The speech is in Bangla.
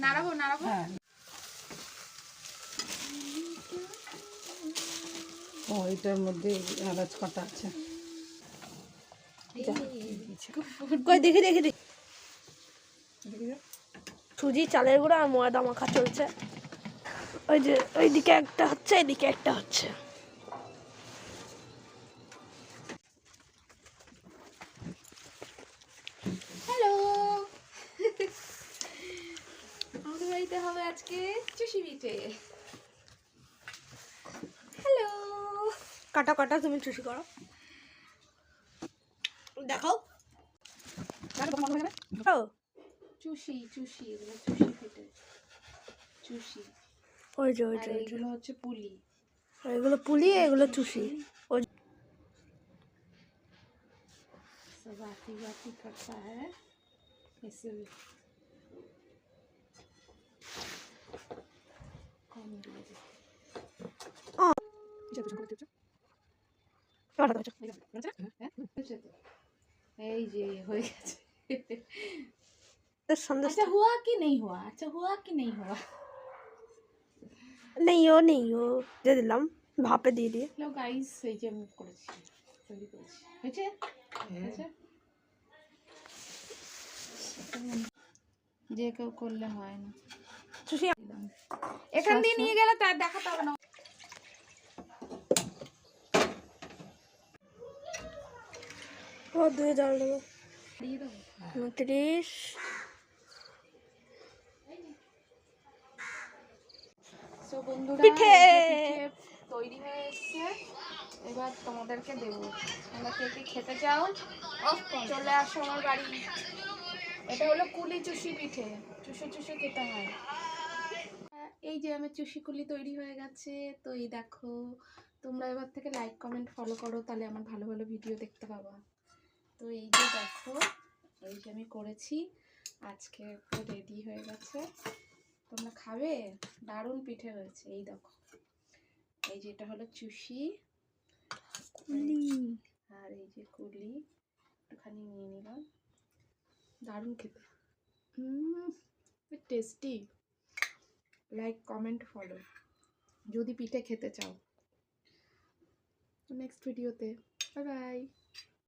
নাড়াবো নাড়াবো। ও এটার মধ্যে এলাচ কটা আছে। কই দেখি দেখি দেখি। সুজি, চালের গুঁড়া আর ময়দা মাখা চলছে। ওই যে ওইদিকে একটা হচ্ছে, এদিকে একটা হচ্ছে। হ্যালো, আমাদের বাড়িতে হবে আজকে চুষি পিঠে। হ্যালো, কাটা কাটা, তুমি চুষি করো, দেখাও। চুষি চুষি, এগুলো চুষি পিঠে। চুষি ওই যে ওই আর যে এগুলো হচ্ছে পুলি। এগুলো পুলি, এগুলো চুষি। ওই सब बाती बाती करता है ऐसे कौन लगे এই যে হয়ে গেছে। अच्छा हुआ कि नहीं हुआ, अच्छा हुआ कि नहीं हुआ। নেই ও দিয়ে দিলাম, ভাপে দিয়ে দিয়ে। হ্যালো গাইস, এই যে আমি করেছি, তৈরি করেছি, হয়েছে হয়েছে। যে কেউ করলে হয় না। চুষি এখান দিয়ে নিয়ে গেলে তার দেখাতে হবে না। ও দুয়ে জল দেবো। দিয়ে দেবো 29। সো বন্ধুরা, পিঠে পিঠে তৈরি হয়ে এসেছে, এবার তোমাদেরকে দেবো। তোমরা কে কে খেতে চাও চলে আসো আমার বাড়ি। এটা হলো কুলি চুষি পিঠে, চুষে চুষে খেতে হয়। এই যে আমার চুষি কুলি তৈরি হয়ে গেছে। তো এই দেখো, তোমরা এবার থেকে লাইক কমেন্ট ফলো করো, তাহলে আমার ভালো ভালো ভিডিও দেখতে পাবা। তো এই যে দেখো, এই যে আমি করেছি, আজকে রেডি হয়ে গেছে। তোমরা খাবে, দারুণ পিঠে হয়েছে। এই দেখো, এই যে এটা হলো চুষি কুলি, আর এই যে কুলি, একটুখানি নিয়ে নিলাম। দারুণ খেতে, টেস্টি। লাইক কমেন্ট ফলো যদি পিঠে খেতে চাও। নেক্সট ভিডিওতে, বাই বাই।